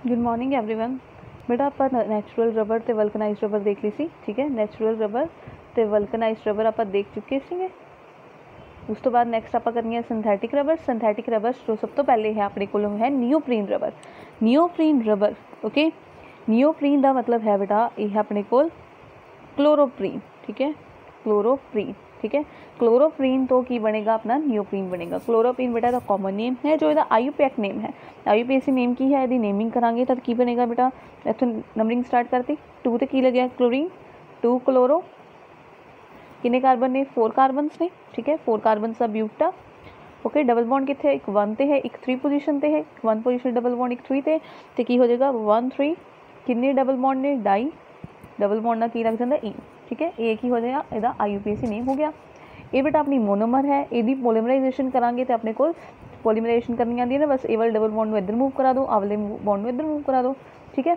Good morning everyone. बेटा ਆਪਾਂ natural rubber ਤੇ ਵਲਕਨਾਈਜ਼ਡ ਰਬਰ ਦੇਖ ਲਈ ਸੀ। ਠੀਕ ਹੈ, ਨੈਚੁਰਲ ਰਬਰ ਤੇ ਵਲਕਨਾਈਜ਼ਡ ਰਬਰ ਆਪਾਂ ਦੇਖ ਚੁੱਕੇ ਸੀਗੇ। ਉਸ ਤੋਂ ਬਾਅਦ ਨੈਕਸਟ ਆਪਾਂ ਕਰਨੀ ਹੈ ਸਿੰਥੈਟਿਕ ਰਬਰ। ਸਿੰਥੈਟਿਕ ਰਬਰ ਜੋ ਸਭ ਤੋਂ ਪਹਿਲੇ ਹੈ ਆਪਣੇ ਕੋਲ ਹੈ neoprene rubber. Neoprene rubber okay, neoprene ਦਾ मतलब है बेटा ਇਹ ਆਪਣੇ ਕੋਲ क्लोरोप्रीन। ठीक है, क्लोरोप्रीन। ठीक है, क्लोरोप्रीन तो की बनेगा अपना नियोप्रीन बनेगा। क्लोरोप्रीन बेटा का कॉमन नेम है, जो इसका आईयूपीएसी नेम है। आईयूपीएसी नेम की है, यदि नेमिंग करांगे तो की बनेगा बेटा, इतों नंबरिंग स्टार्ट करती 2 तो की लगे क्लोरीन 2 क्लोरो, कितने कार्बन ने 4 कार्बनस ने। ठीक है, 4 कार्बनस का ब्यूटा ओके। डबल बॉन्ड कितने, एक 1 ते है, एक 3 पोजीशन ते है, 1 पोजीशन डबल बॉन्ड एक 3 ते, तो की हो जाएगा 1 3। कितने डबल बॉन्ड ने, डाई, डबल बॉन्ड ना की लग जाता ई। ठीक है, एक ही हो जाएगा, इसका आईयूपीएसी नेम हो गया। ये बेटा अपनी मोनोमर है, यदि पोलीमराइजेशन करांगे तो अपने को पोलीमराइजेशन करनी आती है ना, बस ये वाले डबल बॉन्ड में इधर मूव करा दो, आवले बॉन्ड में इधर मूव करा दो। ठीक है,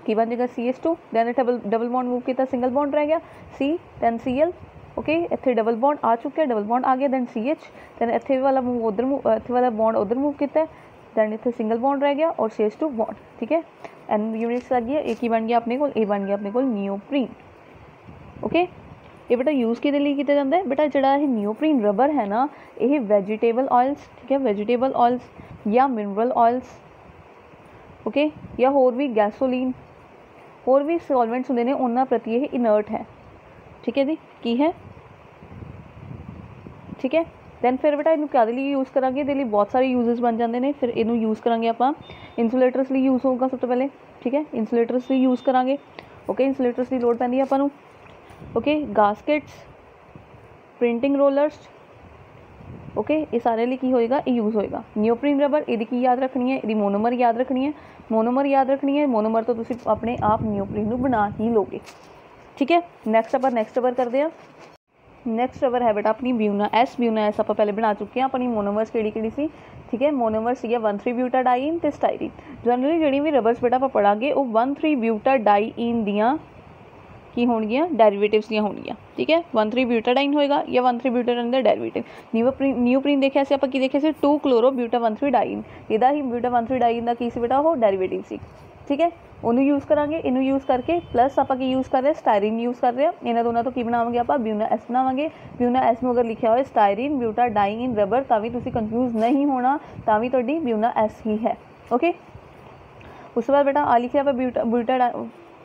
की बन जाएगा CH2, then double bond move किया, सिंगल बॉन्ड रह गया C, दैन Cl ओके। इतने डबल बॉन्ड आ चुका है, डबल बॉन्ड आ गया, दैन CH, दैन इतने वाला मूव उधर मूव, इतने वाला बॉन्ड उधर मूव किया, दैन इतने सिंगल बॉन्ड रह गया और CH2 बॉन्ड। ठीक है, N यूनिट्स आ गई, एक ही बन गया अपने को, ए बन गया अपने को नियोप्रीन ओके। ये बेटा यूज़ किहदे लई किया जाता है बेटा, जिहड़ा ये नियोप्रीन रबर है ना, ये वैजीटेबल ऑयल्स, ठीक है, वैजीटेबल ऑयल्स या मिनरल ऑयल्स ओके, या होर भी गैसोलीन, होर भी सॉल्वेंट्स होंदे ने, उन्हां प्रति ये इनर्ट है। ठीक है जी, की है ठीक है। दैन फिर बेटा इनू क्या यूज़ करांगे, इहदे लई बहुत सारे यूजेस बन जाते हैं। फिर इनू यूज़ करांगे आपां इंसुलेटर्स लई यूज़ होगा सब तो पहले। ठीक है, इंसुलेटर्स लई यूज़ करांगे ओके। इंसुलेटर्स की लोड़ पैंदी है आपां नू ओके। गास्केट्स, प्रिंटिंग रोलर्स ओके, ये सारे लिए की होएगा, ये यूज़ होएगा। नियोप्रीन रबर यदि की याद रखनी है, यदि मोनोमर याद रखनी है, मोनोमर याद रखनी है, मोनोमर तो तुसी अपने आप नियोप्रीन नू बना ही लोगे। ठीक है, नैक्सट अपन नैक्सट रबर करते हैं। नैक्सट रबर है बेटा अपनी ब्यूना एस। ब्यूना एस आप पहले बना चुके हैं। अपनी मोनोमर्स केड़ी सी, ठीक है, मोनोमर्स है 1,3 ब्यूटाडाइन ते स्टाइरीन। जनरली जी भी रबर्स बेटा आप पढ़ांगे वो 1,3 ब्यूटाडाइन दियाँ की होणगियां, डेरिवेटिव्स दियां होणगियां। ठीक है, 1,3 ब्यूटाडाइन होएगा या 1,3 ब्यूटाडाइन का डेरिवेटिव। नियोप्रीन देखिया सी आपां की देखिया सी 2 क्लोरो ब्यूटा 1,3 डाइन, इहदा ही ब्यूटा 1,3 डाइन का की सी बेटा वो डेरिवेटिव सी। ठीक है, उन्होंने यूज़ करांगे, इनू यूज़ करके प्लस आप यूज़ कर रहे हैं स्टायरीन यूज़ कर रहे हैं, इन्होंने दोनों तो की बनावांगे आप ब्यूना एस बनावांगे। ब्यूना एस में अगर लिखा हो स्टायरीन ब्यूटा डाइन रबर तो भी तुसीं कंफ्यूज नहीं होना, तो भी तुहाडी ब्यूना एस ही है ओके। उसके बाद बेटा आ लिखिया ब्यूटा ब्यूटा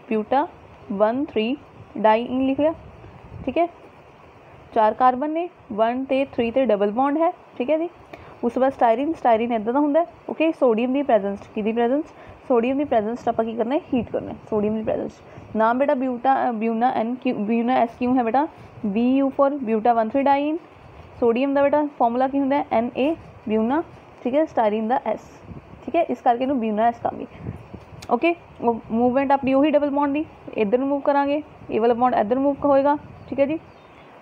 ब्यूटा 1,3 डाइन लिख लिया। ठीक है, 4 कार्बन ने, 1 ते 3 ते डबल बॉन्ड है। ठीक है जी, उसके बाद स्टायरीन, स्टायरीन इदा का होंगे ओके। सोडियम की प्रेजेंस, की प्रेजेंस, सोडियम की प्रेजेंस आप की करना है, हीट करना है सोडियम की प्रेजेंस। नाम बेटा ब्यूना एन क्यू, ब्यूना एस क्यों है बेटा, BU for buta 1,3 diene. Sodium का बेटा फॉर्मूला की होंगे Na ब्यूना। ठीक है, स्टायरीन का S। ठीक है, इस करके ब्यूना एस कहांगे ओके। मूवमेंट अपनी उही डबल बॉन्ड की, इधर मूव करांगे, ये वाला बॉन्ड इधर मूव होएगा। ठीक है जी,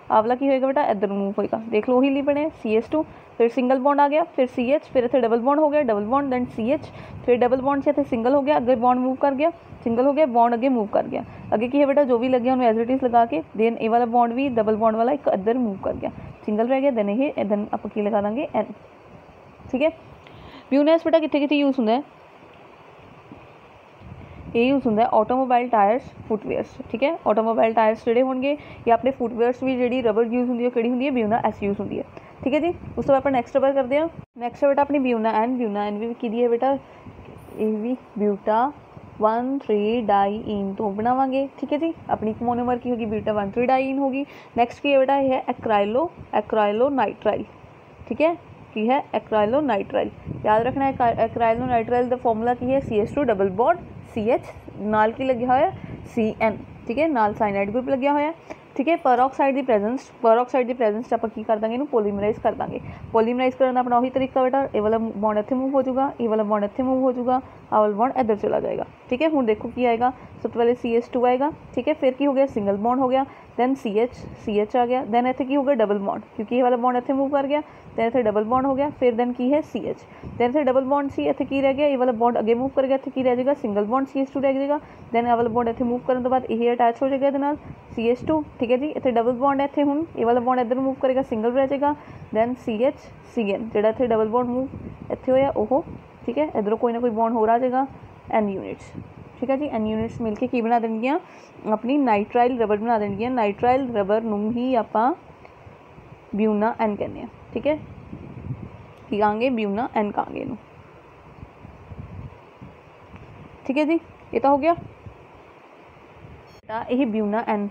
आवला की होएगा बेटा इधर मूव होएगा, देख लो वही ली बने CH2, फिर सिंगल बॉन्ड आ गया, फिर CH, फिर इतने डबल बॉन्ड हो गया, डबल बॉन्ड दैन CH, फिर डबल बॉन्ड से इतने सिंगल हो गया, अगे बॉन्ड मूव कर गया, सिंगल हो गया, बॉन्ड अगे मूव कर गया, अगे की है बेटा जो भी लगे उन्हें एज इट इज़ लगा के, देन ए वाला बॉन्ड भी डबल बॉन्ड वाला एक इधर मूव कर गया, सिंगल रह गया, देन ये देन आप की लगा देंगे N। ठीक है, ब्यूनेस बेटा कितने कितने यूज़ होंगे, ये यूज़ होंगे ऑटोमोबाइल टायर्स, फुटवेयर्स। ठीक है, ऑटोमोबाइल टायर्स जोड़े होंगे या अपने फुटवेयर्स भी जी रबर यूज़ होंगी कि होंगी है ब्यूना एस यूज़ होंगी है। ठीक है जी, उस तो बाद आप नैक्सट रबर करते हैं। नैक्सट बेटा अपनी ब्यूना एन। ब्यूना एन भी की है बेटा, ये भी ब्यूटा 1,3 डाइन तो बनावांगे। ठीक है जी, अपनी मोनोमर की होगी ब्यूटा 1,3 डाइन होगी। नैक्सट की है बेटा ये है एक्राइलोनाइट्राइल। ठीक है, की है एक्राइलोनाइट्राइल, याद रखना है एक्राइलोनाइट्राइल का फॉर्मूला की है CH2 डबल बॉन्ड CH, नाल की लग्या होया CN। ठीक है, नाल साइनाइड ग्रुप लग्या होया। ठीक है, परऑक्साइड की प्रेजेंस आप की कर देंगे, इनू पोलीमराइज कर देंगे। पोलीमराइज करने का अपना वही तरीका बेटा, ये वाला बॉन्ड इत्थे मूव हो जाएगा, ये वाला बॉन्ड इत्थे मूव हो जाएगा, आ वाला बॉन्ड इधर चला जाएगा। ठीक है, हुण देखो की आएगा, सबसे पहले CH2 आएगा। ठीक है, फिर की हो गया सिंगल बॉन्ड हो गया, दैन CH आ गया, दैन इत्थे की हो गया डबल बॉन्ड, क्योंकि ये वाला बॉन्ड इत्थे मूव कर गया, दैन इत्थे डबल बॉन्ड हो गया, फिर दैन की है CH, दैन इत्थे डबल बॉन्ड सी, इत्थे की रह गया, ये वाला बॉन्ड अगे मूव कर गया, इत्थे की रह जाएगा सिंगल बॉन्ड CH2 रह जाएगा, दैन ये वाला बॉन्ड इत्थे मूव करने तो बाद ये अटैच हो जाएगा इहदे नाल CH2। ठीक है जी, इत्थे डबल बॉन्ड है, इत्थे हुण ये वाला बॉन्ड इधर मूव करेगा, सिंगल रह जाएगा, दैन CH CN जिहड़ा इत्थे डबल बॉन्ड मूव इत्थे होया ओहो। ठीक है, इधरों कोई ना कोई बॉन्ड हो आ जाएगा, N यूनिट्स। ठीक है जी, N यूनिट्स मिल के की बना देणगियां अपनी नाइट्राइल रबर बना देणगियां। नाइट्राइल रबर नूं ही आपां ब्यूना N कहने। ठीक है, की कहांगे ब्यूना N कहांगे इनू। ठीक है जी, ये तो हो गया बेटा यह ब्यूना N।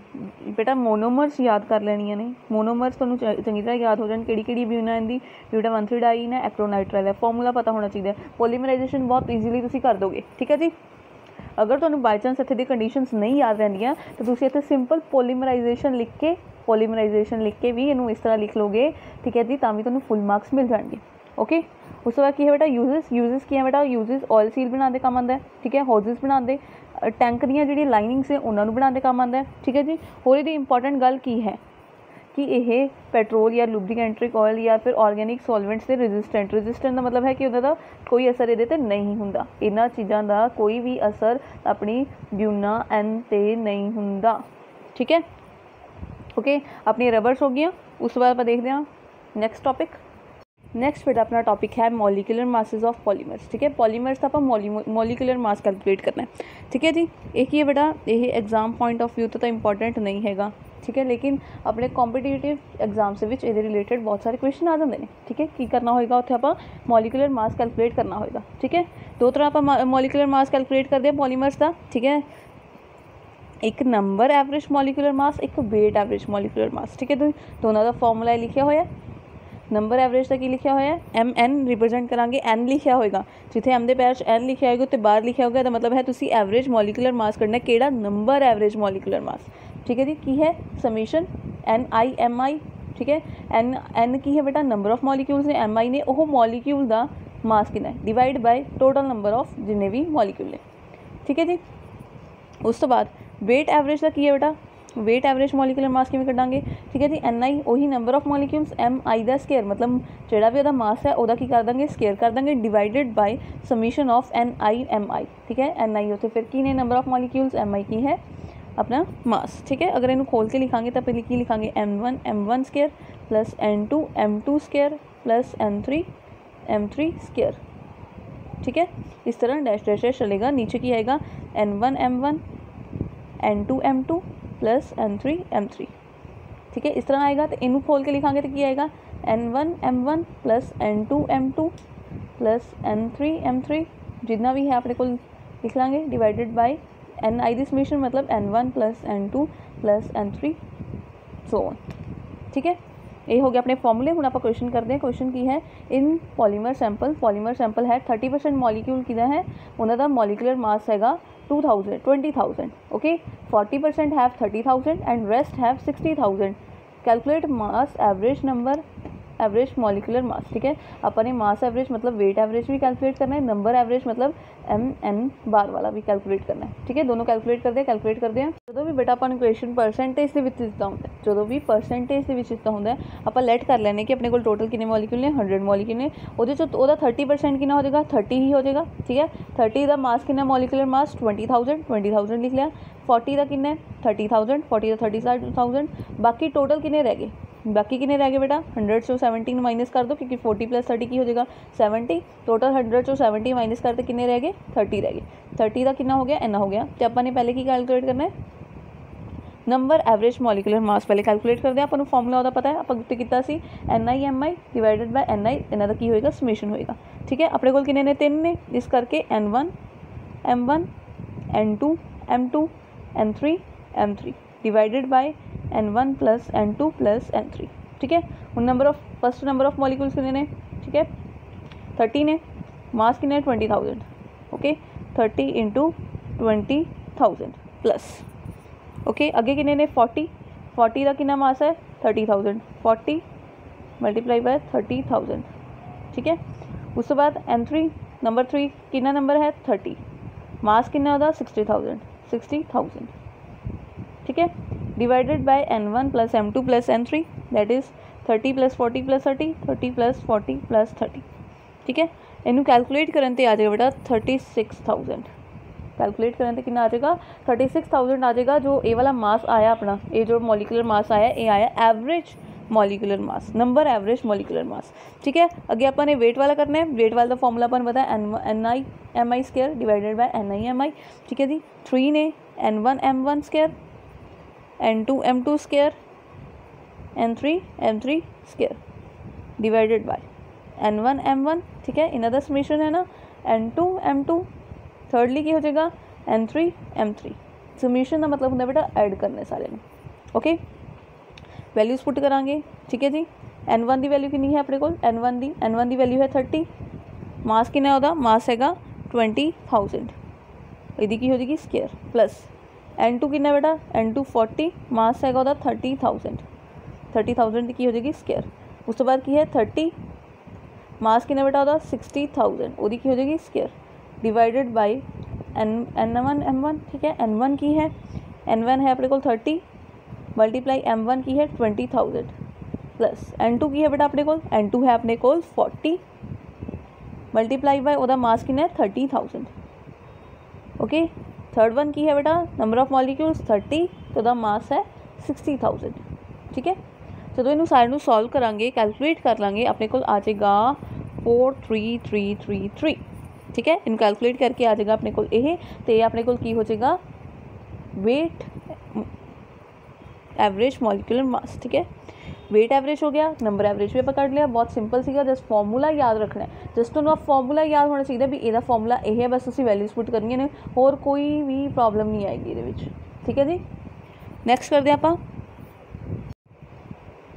बेटा मोनोमर्स याद कर लेनिया ने, मोनोमर्स तुहानूं चंगी तरह याद हो जाए किहड़ी किहड़ी ब्यूना N दी। ब्यूटा 1,3 डाइन है, एक्रोनाइट्राइल है, फॉर्मूला पता होना चाहिए। पॉलीमराइजेशन बहुत ईजीली तुसीं कर दोगे। ठीक है जी, अगर तुहानूं बाई चांस इत्थे दी कंडीशनस नहीं याद रहिंदियां तो तुसीं इत्थे सिंपल पॉलीमराइजेशन लिख के भी इनू इस तरह लिख लोगे। ठीक है जी, तां भी तुहानूं फुल मार्क्स मिल जाएंगे। ओके, उस तो बाद की है बेटा यूजेस की है बेटा। यूजेस ऑयल सील बनाने दे काम आंदा है। ठीक है, हॉजेस बनाने टैंक दी जिहड़ी लाइनिंग्स है उन्होंने बनाने दे काम आंदा है। ठीक है जी, होर इहदी इंपॉर्टेंट गल की है कि यह पेट्रोल या लुब्रिकेंट्रिक ऑयल या फिर ऑर्गेनिक सॉल्वेंट्स के रेजिस्टेंट का मतलब है कि उन्होंने कोई असर ये नहीं होंदा। इन्हां चीज़ों का कोई भी असर अपनी ब्यूना N ते नहीं होंदा। ठीक है, ओके, अपनी रबर्स हो गई। उस बाद आप देखते हैं नैक्सट टॉपिक। नैक्सट बेटा अपना टॉपिक है मॉलिक्यूलर मासेस ऑफ पॉलीमर्स। ठीक है, पॉलीमर्स का आप मॉलिक्यूलर मास कैलकुलेट करना है। ठीक है जी, एक ही है बेटा, यह एग्जाम पॉइंट ऑफ व्यू तो इंपॉर्टेंट नहीं हैगा। ठीक है, लेकिन अपने कॉम्पीटिटिव एग्जाम्स ये रिलेटेड बहुत सारे क्वेश्चन आ जाते हैं। ठीक है, की करना होगा उत्थे आप मॉलिक्यूलर मास कैलकुलेट करना होगा। ठीक है, दो तरह आप मॉलिक्यूलर मास कैलकुलेट करते हैं पॉलीमर्स का। ठीक है, एक नंबर एवरेज मॉलिक्यूलर मास, एक वेट एवरेज मॉलिक्यूलर मास। ठीक है, दोनों का फॉर्मूला लिखा होया। नंबर एवरेज का की लिखा होया MN रिप्रजेंट करांगे N लिखा होएगा, जिथे M के पैर N लिखा होगा तो बाहर लिखा होगा, तो मतलब है तुसी एवरेज मॉलिक्यूलर मास करना है। केड़ा नंबर एवरेज मॉलिक्यूलर मास। ठीक है जी, की है समीशन NI/MI। ठीक है, N की है बेटा नंबर ऑफ मॉलिक्यूल्स ने, MI ने वो मॉलिक्यूल का मास कितना है divide by total number of जिन्ने भी मॉलिक्यूल ने। ठीक है जी, उस तो बाद वेट एवरेज का की है बेटा, वेट एवरेज मॉलिक्यूलर मास किवें कढांगे। ठीक है जी, NI वही नंबर ऑफ मॉलिक्यूल्स, MI दा स्केयर मतलब जिहड़ा भी उहदा मास है उहदा की कर देंगे स्केयर कर देंगे divided by summation of NI/MI। ठीक है, NI उत्थे फिर की ने नंबर ऑफ मॉलिक्यूल्स, MI की है अपना मास। ठीक है, अगर इनू खोल के लिखांगे तो पहले की लिखांगे M1 square plus M2 square plus M3 square. ठीक है, इस तरह डैश डैश डैश चलेगा। नीचे की आएगा N1 M1 N2 M2 plus M3 ठीक है, इस तरह आएगा। तो इनू खोल के लिखांगे तो क्या आएगा N1 M1 plus N2 M2 plus N3 M3 जितना भी है अपने को लिख लाँगे divided by NI the summation मतलब N1 plus N2 plus N3 so on. ठीक है, ये हो गया अपने फॉर्मूले। हुण आपां क्वेश्चन करते हैं। क्वेश्चन की है इन पॉलीमर सैंपल है 30% मॉलिक्यूल किदा है उन्होंने मॉलिक्यूलर मास हैगा 20,000 okay 40% have 30,000 and rest have 60,000। Calculate mass average molecular mass. ठीक है, अपने मास एवरेज मतलब वेट एवरेज भी कैलकुलेट करना है, नंबर एवरेज मतलब MN बार वाला भी कैलकुलेट करना है। ठीक है, दोनों कैलकुलेट करते हैं। जो भी बेटा अपन क्वेश्चन परसेंटेज के दिता होंगे, जो भी परसेंटेज के दिता होंगे आप लेट कर लेने कि अपने को टोटल कितने मॉलिक्यूल ने 100 मॉलिक्यूल ने वो 30% कितना हो जाएगा 30 ही हो जाएगा। ठीक है, 30 का मास कितना मॉलिक्यूलर मास 20,000 लिख लिया। 40 का कितना 30,000 40 का 30,000 बाकी टोटल कितने रह गए बेटा 100 से 17 माइनस कर दो क्योंकि 40 प्लस 30 की हो जाएगा 70। टोटल 100 से 70 माइनस करते कितने रह गए 30 रह गए। 30 का कितना हो गया इतना हो गया। तो अपन पहले की कैलकुलेट करना है नंबर एवरेज मॉलिक्यूलर मास पहले कैलकुलेट करते हैं। अपन फॉर्मूला होता पता है आप किया सी NI/MI डिवाइडेड बाय NI इन्हां दा की होएगा समेशन होएगा। ठीक है, अपने को कितने ने 3 ने इस करके N1 M1 N2 M2 N3 M3 divided by N1 plus N2 plus N3। ठीक है, उन फर्स्ट नंबर ऑफ मॉलिक्यूल्स कितने ने ठीक है 30 ने मास कितने 20,000 ओके 30 इंटू 20,000 प्लस ओके अगे कितने ने 40 का कितना मास है 30,000 40 मल्टीप्लाई बाय 30,000। ठीक है, उस तो बाद N3 नंबर 3 कितना नंबर है 30 मास कितना होता 60,000। ठीक है, divided by N1 plus M2 plus N3 that is 30 plus 40 plus 30 plus 40 plus 30। ठीक है, इनू कैलकुलेट करने ते आ जाएगा बेटा 36,000। कैलकुलेट करने ते कितना आ जाएगा 36,000 आ जाएगा। जो ए वाला मास आया अपना ये जो मॉलिक्यूलर मास आया ये आया average molecular mass, number average molecular mass. ठीक है, अगे अपन ने वेट वाला करना है। वेट वाला फॉर्मूला अपन पता है NI square divided by NI। ठीक है जी, 3 ने N1 square, N2 M2 square, N3 M3 square divided by N1 M1। ठीक है, इन्हां दा समेशन है ना N2 M2। थर्डली की हो जाएगा N3 M3। समेशन का मतलब होंगे बेटा ऐड करने सारे में। ओके, वैल्यूज पुट करांगे। ठीक है जी, N1 की वैल्यू कितनी है अपने को, N1 की वैल्यू है 30। मास कितना होता, मास हैगा 20,000, यदि की हो जाएगी स्क्वायर, प्लस N2 कितना बेटा, N2 40, मास हैगा ਉਹਦਾ 30,000 की हो जाएगी स्क्वायर। उस तो बाद की है 30, मास कितना बेटा ਉਹਦਾ 60,000, ਉਹਦੀ की हो जाएगी square divided by N1 M1। ठीक है, N1 की है, N1 है अपने को 30 मल्टीप्लाई M1 की है 20,000 प्लस N2 की है बेटा अपने को, N2 है अपने को 40 मल्टीप्लाई बाय ਉਹਦਾ मास कितना है 30,000। ओके, थर्ड वन की है बेटा नंबर ऑफ मॉलिक्यूल्स 30, तो ਉਹਦਾ मास है 60,000। ठीक है, ਜਦੋਂ ਇਹਨੂੰ ਸਾਰੇ ਨੂੰ ਸੋल्व करांगे, कैलकुलेट कर लांगे, अपने को आ जाएगा 43333। ठीक है, इन कैलकुलेट करके आ जाएगा अपने को ये, तो ये अपने को की हो जाएगा वेट एवरेज मॉलिक्यूलर मास। ठीक है, वेट एवरेज हो गया, नंबर एवरेज भी आप कर लिया, बहुत सिंपल सीगा, जस्ट फॉर्मूला याद रखना है, जस्ट उन्होंने फॉर्मूला याद होना चाहिए भी ਇਹਦਾ फॉर्मूला यह है, बस तुम वैल्यूज पुट करनी ने, होर कोई भी प्रॉब्लम नहीं आएगी ये। ठीक है जी, नैक्सट करते आप।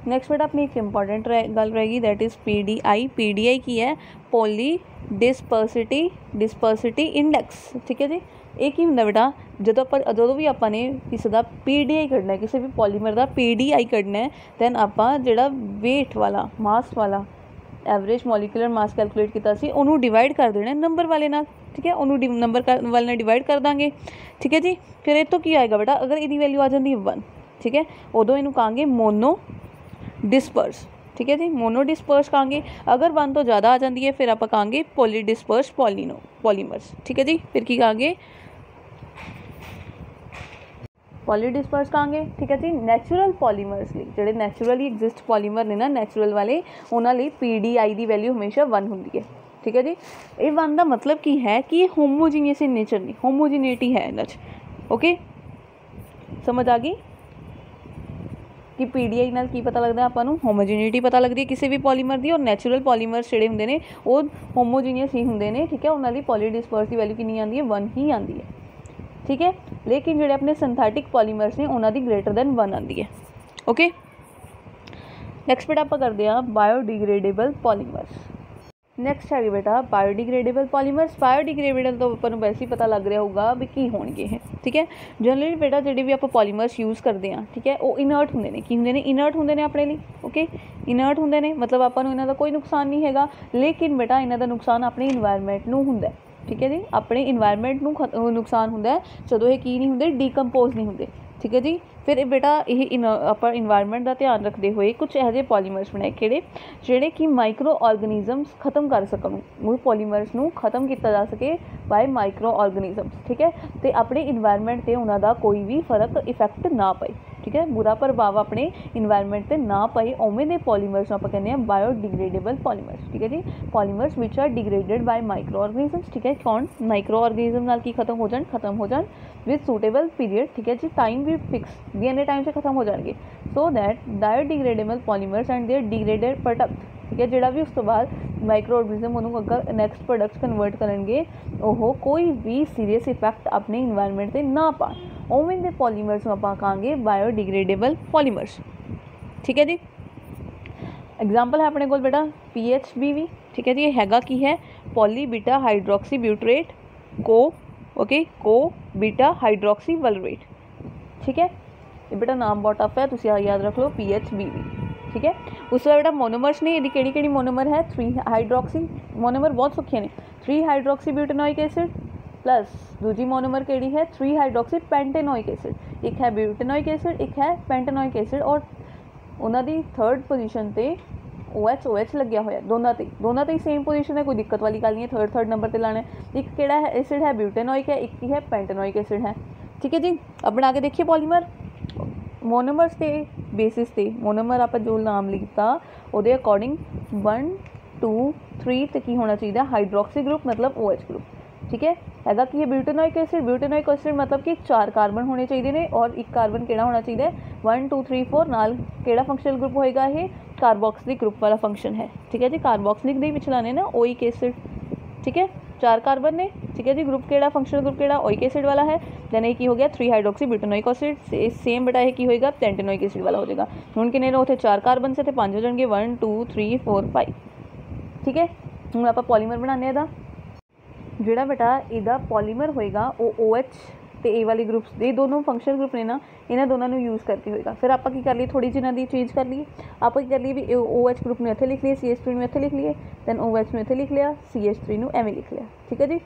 नैक्सट बेटा अपनी एक इंपॉर्टेंट गल रहेगी, दैट इज़ PDI की है पॉली डिस्पर्सिटी इंडेक्स। ठीक है जी, ये की होंगे बेटा, जो भी आपने किसी का PDI कढ़ना है, किसी भी पॉलीमर का PDI कढ़ना है, दैन आप जो वेट वाला मास वाला एवरेज मॉलिकुलर मास कैलकुलेट किया सी, उन्होंने डिवाइड कर देना नंबर वाले नाल। ठीक है, उन्होंने नंबर वाले डिवाइड कर देंगे। ठीक है जी, फिर ये तो की आएगा बेटा, अगर ये वैल्यू आ जाती है 1, ठीक है, उदों इनू कहेंगे मोनो डिस्पर्स। ठीक है जी, मोनो डिस्पर्स कहेंगे। अगर 1 तो ज़्यादा आ जाती है फिर आप कहेंगे पॉली डिस्पर्स पॉलीमर्स। ठीक है जी, फिर की कहेंगे पॉली डिस्पर्स कहेंगे। ठीक है जी, नैचुरल पॉलीमर्स लिए जोड़े नैचुरली एग्जिस्ट पॉलीमर ने ना नैचुरल वाले, उन्होंने PDI की वैल्यू हमेशा 1 होंगी है। ठीक है जी, ये 1 का मतलब की है कि ये होमोजीनियस इन नेचर नहीं, होमोजीनिटी है इन्हां च। ओके, समझ आ गई कि PDI नाल की पता लगता है आपां नूं, होमोजीनिटी पता लगती है किसी भी पॉलीमर की, और नैचुरल पॉलीमर्स जिहड़े हुंदे ने वो होमोजीनियस ही हुंदे ने। ठीक है, उन्हां दी पॉली डिस्पर्स की वैल्यू कितनी आती है, 1 ही आती है। ठीक है, लेकिन जोड़े अपने सिंथेटिक पॉलीमर्स ने उन्होंने ग्रेटर दैन 1 आती है। ओके, नैक्सट बेटा आप करते हैं बायोडिग्रेडेबल पॉलीमर्स। नैक्सट है बेटा बायोडिग्रेडेबल पॉलीमर्स। बायोडिग्रेडेबल तो अपन वैसे ही पता लग रहा होगा भी की होणगे है। ठीक है, जनरली बेटा जो भी आप पॉलीमर्स यूज़ करते हैं, ठीक है, वो इनर्ट होंगे ने, की होंगे ने, इनर्ट होंगे ने अपने लिए। ओके, इनर्ट होंगे ने मतलब आपको इन्हां दा कोई नुकसान नहीं हैगा, लेकिन बेटा इन्हां दा नुकसान अपने इन्वायरमेंट नूं हुंदा है। ठीक है जी, अपने इन्वायरमेंट नूं नुकसान होंदा है जदों ये की नहीं होंदे, डीकंपोज नहीं होंदे। ठीक है जी, फिर बेटा ये आप इन्वायरमेंट का ध्यान रखते हुए कुछ यह पॉलीमर्स बनाए किहड़े जिहड़े कि माइक्रो ऑर्गेनिजम्स खत्म कर सकन, वो पॉलीमर्स नूं खत्म किया जा सके बाय माइक्रो ऑर्गेनिजम्स। ठीक है, तो अपने इन्वायरमेंट से उन्होंने कोई भी फर्क इफेक्ट ना पाए। ठीक है, बुरा प्रभाव अपने इन्वायरमेंट से ना पाए, उवें दे पॉलीमर्स आप कहते हैं बायोडिग्रेडेबल पॉलीमर्स। ठीक है जी, polymers which are degraded by micro organisms. ठीक है, कौन माइक्रो ऑर्गेनिजम नाल की खत्म हो जान विद सूटेबल पीरियड। ठीक है जी, टाइम भी फिक्स भी इन्ने टाइम से खत्म हो जाएंगे, so that biodegradable polymers and their degraded product. ठीक है, जोड़ा भी उस तो बाद माइक्रो ऑर्गेनिजम उन्होंने अगर नैक्सट प्रोडक्ट्स कन्वर्ट करेंगे, वो कोई भी सीरीयस इफेक्ट अपने इन्वायरमेंट से ना पा, उवें दे पॉलीमर्स आप कहेंगे बायोडिग्रेडेबल पॉलीमर्स। ठीक है जी, एग्जाम्पल है अपने को बेटा PHBV। ठीक है जी, हैगा की है पॉली बीटा हाइड्रोक्सी ब्यूटरेट को बीटा हाइड्रोक्सी वल्वेट। ठीक है, ये बेटा नाम बहुत टफ है, तुम याद रख लो PHBV। ठीक है, उस बेटा मोनोमर्स ने यदि केड़ी मोनोमर है 3 हाइड्रोक्सी मोनोमर बहुत सौखे ने, 3 हाइड्रोक्सी ब्यूटेनोइक एसिड प्लस दूजी मोनोमर केड़ी है 3 हाइड्रोक्सी पेंटेनोइक एसिड। एक है ब्यूटेनोइक एसिड, एक है पेंटेनोइक एसिड, और उन्होंने थर्ड पोजीशन पे OH लग्या होया, दोनों ते सेम पोजीशन है, कोई दिक्कत वाली गल नहीं है। थर्ड नंबर पर लाना है। एक केड़ा है एसिड है ब्यूटेनोइक है, एक है पेंटेनोइक एसिड है। ठीक है जी, अब बना के देखिए पॉलीमर मोनोमर्स के बेसिस ते मोनोमर आप जो नाम लिखता ਉਹਦੇ अकॉर्डिंग 1 2 3 ਤੇ ਕੀ ਹੋਣਾ ਚਾਹੀਦਾ हाइड्रोक्सी ग्रुप मतलब OH ग्रुप ठीक है हैगा कि ब्यूटेनोइक एसिड मतलब कि 4 कार्बन होने चाहिए ने और एक कार्बन केड़ा होना चाहिए 1 2 3 4 नाल केड़ा फंक्शनल ग्रुप होएगा ये कार्बोक्सिलिक ग्रुप वाला फंक्शन है ठीक है जी कार्बोक्सिलिक दे विच लाने ना ओइक एसिड ठीक है 4 कार्बन ने ठीक है जी ग्रुप केड़ा फंक्शनल ग्रुप केड़ा ओइक एसिड वाला है देन ये की हो गया 3 हाइड्रोक्सी ब्यूटेनोइक एसिड सेम बेटा ये की होएगा पेंटेनोइक एसिड वाला हो जाएगा हुण किन्ने ने उथे 4 कार्बन से 5 हो जाएंगे 1 2 3 4 5 ठीक है हुण आपां पॉलीमर बनाने इहदा ਜਿਹੜਾ बेटा ਇਹਦਾ पॉलीमर होएगा वो OH ਤੇ ए वाली ग्रुप्स ये दोनों फंक्शनल ग्रुप ने ना इन्होंने दोनों ਨੂੰ यूज़ करके होएगा फिर आप की कर लिए थोड़ी जिन्हों की चेंज कर लिए आप की कर लिए भी OH ग्रुप ने इत्थे लिख लिए CH3 ਨੂੰ ਇੱਥੇ लिख लिए दैन OH ਨੂੰ ਇੱਥੇ लिख लिया CH3 ਨੂੰ ਐਵੇਂ लिख लिया ठीक है जी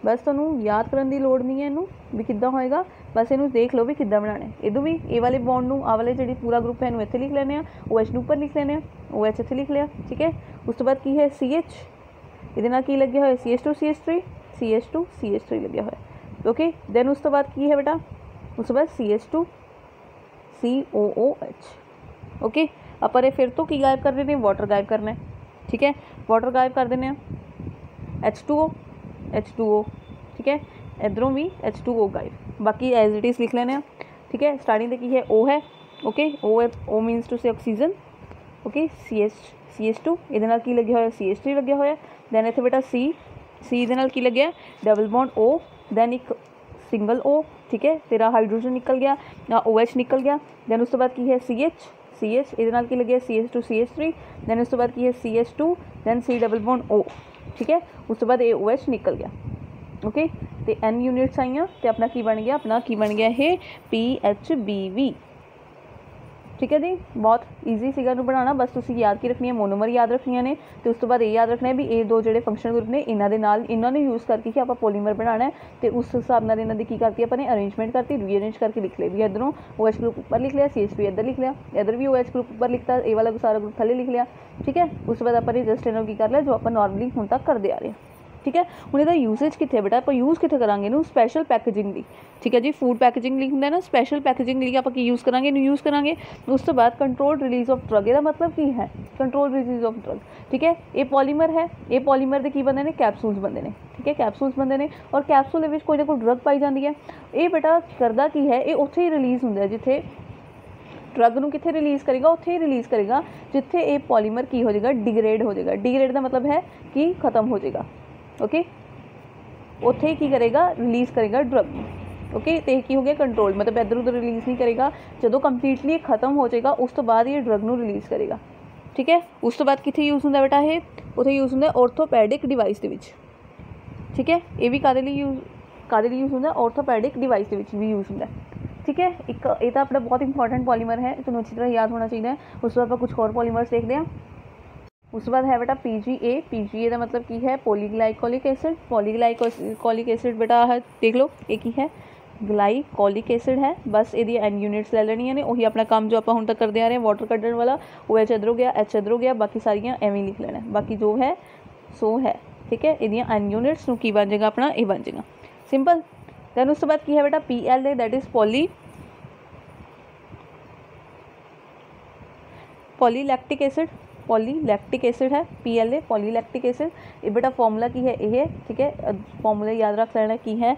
बस ਤੁਹਾਨੂੰ याद करने की लोड़ नहीं है इनू भी किद्दां होएगा बस इनू देख लो भी किद्दां बनाना है इदू भी ए वाले बॉन्ड ਨੂੰ आ वाले जी पूरा ग्रुप है इनू ਇੱਥੇ लिख लेने OH ਨੂੰ ऊपर लिख लेने OH ਇੱਥੇ लिख लिया ठीक है उस तो बाद की है CH ਇਹਦੇ ਨਾਲ ਕੀ ਲੱਗਿਆ ਹੋਇਆ CH2 ਲੱਗਿਆ ਹੋਇਆ ओके देन उस तो बाद की है बेटा उस तो बाद CH2 COOH ओके अपन फिर तो की गायब कर देने वाटर गायब करना है ठीक है वाटर गायब कर देने H2O ठीक है इधरों भी H2O गायब बाकी एज इट इज़ लिख लेने ठीक है स्टार्टिंग की है O है ओके O मीनस टू से ऑक्सीजन ओके CH2 ਇਹਦੇ ਨਾਲ ਕੀ ਲੱਗਿਆ ਹੋਇਆ CH3 ਲੱਗਿਆ ਹੋਇਆ ਦੈਨ ਇੱਥੇ ਬੇਟਾ C ਦੇ ਨਾਲ ਕੀ ਲੱਗਿਆ डबल बॉन्ड O दैन एक सिंगल O ठीक है तेरा हाइड्रोजन निकल गया OH निकल गया दैन उस तो बाद की है CH ਇਹਦੇ ਨਾਲ ਕੀ ਲੱਗਿਆ CH2 CH3 दैन उस तो बाद की है CH2 then C double bond O ठीक है उस तो बाद ये OH निकल गया ओके तो N यूनिट्स आईयां तो अपना की बन गया ये PHBV ठीक है जी बहुत ईजी सीगा नूं बनाना बस तुसीं याद की रखनी है मोनोमर याद रखनियां ने तो उस तो बाद ये याद रखना है भी ये दो जोड़े फंक्शनल ग्रुप ने इन्हां दे नाल इन्हां नूं यूज़ करके ही आपां पॉलीमर बनाना है तो उस हिसाब नाल इन्हां दी की करती अपने अरेंजमेंट करती रीअरेंज करके लिख लिया भी इधरों OH ग्रुप ऊपर लिख लिया CH3 इधर लिख लिया इधर भी OH ग्रुप ऊपर लिखता ए वाला सारा ग्रुप थले लिख लिया ठीक है उस तो बाद आपां जस्ट इन्हां की कर लिया जो आपां नॉर्मली हुण तक करते आ रहे हैं ठीक है हुण इहदा यूसेज कित्थे बेटा आप यूज़ कित्थे करांगे इहनूं स्पैशल पैकेजिंग दी ठीक है जी फूड पैकेजिंग ली हुंदा है ना स्पैशल पैकेजिंग लिए आप यूज़ करांगे इहनूं यूज़ करांगे उस तो बाद कंट्रोल रिलीज़ ऑफ ड्रग इहदा मतलब की है कंट्रोल रिलीज़ ऑफ ड्रग ठीक है ये पॉलीमर है ये पॉलीमर के की बनते हैं कैप्सूल्स बनते हैं ठीक है कैप्सूल्स बनते हैं और कैप्सूल दे विच कोई ना कोई ड्रग पाई जाती है ये बेटा करदा की है ये उत्थे ही रिलीज़ हुंदा है जिथे ड्रग नूं कित्थे रिलीज़ करेगा उत्थे ही रिलीज़ करेगा जिथे ये पॉलीमर की हो जाएगा डिग्रेड हो जाएगा डिग्रेड का मतलब है कि खत्म हो जाएगा ओके उत्थे ही की करेगा रिलीज़ करेगा ड्रग ओके तो की हो गया कंट्रोल मतलब इधर उधर रिलीज़ नहीं करेगा जो कंप्लीटली खत्म हो जाएगा उस तो बाद ये ड्रग नूं रिलीज़ करेगा ठीक है उस तो बाद कित्थे यूज़ होंदा बेटा ये उत्थे यूज़ होंदा ऑर्थोपैडिक डिवाइस दे विच ठीक है ये भी कादे लई यूज़ होंदा ऑर्थोपैडिक डिवाइस दे विच भी यूज़ होंदा ठीक है एक ये तो अपना बहुत इंपॉर्टेंट पॉलीमर है तुहानूं अच्छी तरह याद होना चाहिए उस बाद कुछ और पॉलीमर्स देखते हैं उस बाद है बेटा PGA का मतलब की है पॉलीग्लाइकोलिक एसिड बेटा है देख लो एक ही है ग्लाइकोलिक एसिड है बस ये N यूनिट्स ले लेनी ने वही अपना काम जो आप हुण तक करते आ रहे हैं वाटर कड्ढण वाला OH इधरों गया H इधरों गया बाकी सारियां एवं लिख लेना बाकी जो है सो है ठीक है ये N यूनिट्स नूं की बन जाएगा अपना ये बन जाएगा सिंपल दैन उस तो बाद की है बेटा PLA that is polylactic acid है PLA पॉलीलैक्टिक एसिड ये बेटा फॉर्मूला की है ये ठीक है फॉर्मूला याद रख लेना की है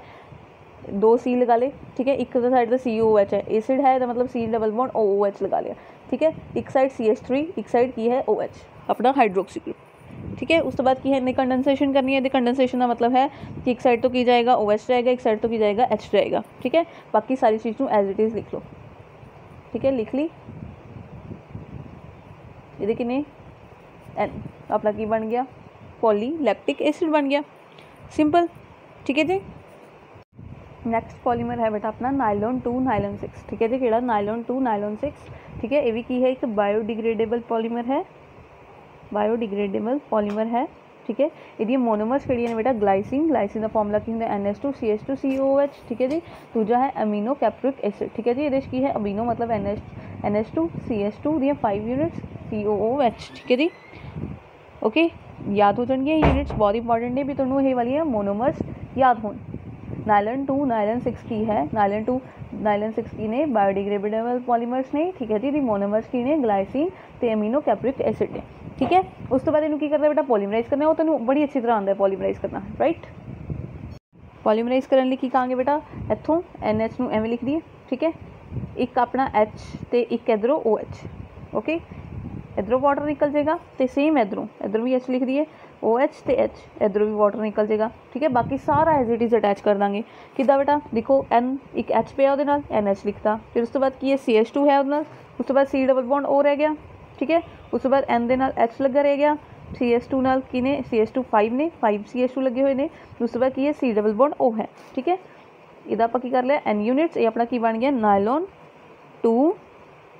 2 C लगा ले ठीक है एक साइड तो COOH है एसिड है तो मतलब C डबल बॉन्ड OOH लगा लिया ठीक है एक साइड CH3 एक साइड की है OH अपना हाइड्रोक्सी ग्रुप ठीक है उस तो बाद की है कंडेंसेशन करनी है कंडेंसेशन का मतलब है कि एक साइड तो की जाएगा OH रहेगा एक साइड तो की जाएगा H रहेगा ठीक है बाकी सारी चीज़ को एज इट इज़ लिख लो ठीक है लिख ली ये किन्ने N अपना की बन गया पॉलीलैक्टिक एसिड बन गया सिंपल ठीक है जी नैक्सट पॉलीमर है बेटा अपना नायलॉन 2 नायलॉन 6 ठीक है जी केड़ा नायलॉन 2 नायलॉन 6 ठीक है ये भी की है एक बायोडिग्रेडेबल पॉलीमर है ठीक है ये मोनोमर्स कड़ी ने बेटा ग्लाइसिन का फॉर्मूला की होंगे NH2 CH2 COOH ठीक है जी दूजा है अमीनो कैप्रिक एसिड ठीक है जी ये की है अमीनो मतलब NH2 CH2 दी 5 यूनिट्स COOH ठीक है जी ओके याद हो जाएंगे यूनिट्स बहुत इंपॉर्टेंट है भी तुहानूं ये वाली मोनोमर्स याद हो नायलॉन 2 नायलॉन 6 की है नायलॉन 2 ਨਾਇਲਨ 6 ਕੀ ਨੇ ਬਾਇਓਡੀਗ੍ਰੇडेबल ਪੋਲੀਮਰਸ ਨੇ, ਠੀਕ ਹੈ ਜੀ। ਦੀ ਮੋਨੋਮਰਸ ਕੀ ਨੇ ਗਲਾਈਸੀਨ ਤੇ ਅਮੀਨੋ ਕੈਪਰਿਕ ਐਸਿਡ ਨੇ, ठीक है। उस तो बाद इन्हू की करना बेटा पॉलीमराइज करना, वो तेन बड़ी अच्छी तरह आता है पॉलीमराइज करना, राइट। पॉलीमराइज करने लिए की कहांगे बेटा, इत्थों NH नू एवें लिख दिए, ठीक है। एक अपना H ते एक इधरों OH, ओके। इधरों वाटर निकल जाएगा तो सेम इधरों भी H लिख दिए, OH ते H इधरों भी वाटर निकल जाएगा, ठीक है। बाकी सारा एज इट इज़ अटैच कर देंगे। किदा बेटा देखो N एक H पे है, NH लिखता, फिर उस तो बाद की है CH2 है, उस तो बाद C डबल बॉन्ड O रह गया, ठीक है। उस तो बाद N दे नाल H लगा रह गया, CH2 नाल की ने CH2 5 ने 5 CH2 लगे हुए ने, उस तो बाद की है C डबल बॉन्ड O है, ठीक है। इहदा आपां की कर लिया N यूनिट्स, ये अपना की बन गया नायलॉन 2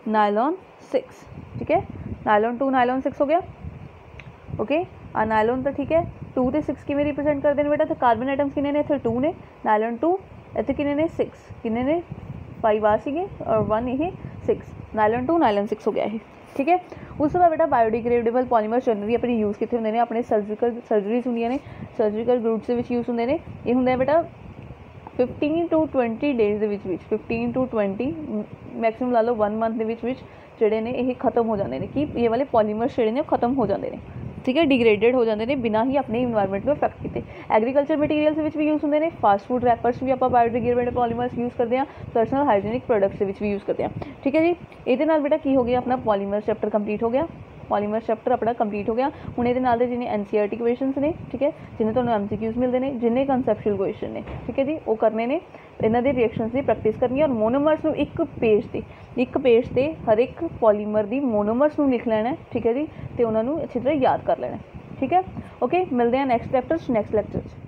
नायलॉन 6, ठीक है। नायलॉन 2 नायलॉन 6 हो गया, ओके। आ नायलॉन तो ठीक है 2 ते 6 किवें रिप्रेजेंट करते हैं बेटा, तो कार्बन आइटम्स किन्ने ने इत्थे 2 ने, नायलॉन 2 इत्थे किन्ने ने 6, किन्ने ने 5 आ सीगे और 1 ये 6, नायलॉन 2 नायलॉन 6 हो गया है, ठीक है। उस तो बाद बेटा बायोडिग्रेडेबल पॉलीमर्स जनरली अपनी यूज़ कितने होंगे ने, अपने सर्जरीज होंगे ने, सर्जिकल रूट्स के यूज़ होंगे ने। ये होंगे बेटा 15 to 20 डेज़ के 15 to 20 मैक्सिमम ला लो 1 मंथ के जोड़े ने ये खत्म हो जाते हैं, कि ये वाले पॉलीमर्स जोड़े ने खत्म हो जाते हैं, ठीक है। डिग्रेडेड हो जाते हैं बिना ही अपने इन्वायरमेंट में इफेक्ट किए। एग्रीकल्चर मटीरियल्स भी यूज़ होंगे ने, फास्ट फूड रैपर्स भी आप बायोडिग्रेडेबल पॉलीमर्स यूज़ करते हैं, पर्सनल हाइजीनिक प्रोडक्ट्स भी यूज़ करते हैं, ठीक है जी। ये बेटा की हो गया अपना पॉलीमर चैप्टर कंप्लीट हो गया, पॉलीमर चैप्टर अपना कंप्लीट हो गया। हुण ये नाल दे जिन्हें NCERT क्वेश्चनस ने, ठीक है, जिन्हें तुहानूं MCQs मिलते हैं, जिन्हें कंसैप्चुअल क्वेश्चन ने, ठीक है जी, वो करने ने, इन्हां दे रिएक्शनस की प्रैक्टिस करनी है। और मोनोमर्स नूं एक पेज ते हर एक पॉलीमर की मोनोमर्स नूं लिख लेना है, ठीक है जी, तो उन्होंने अच्छी तरह याद कर लेना, ठीक है। ओके, मिलते हैं नेक्स्ट लेक्चर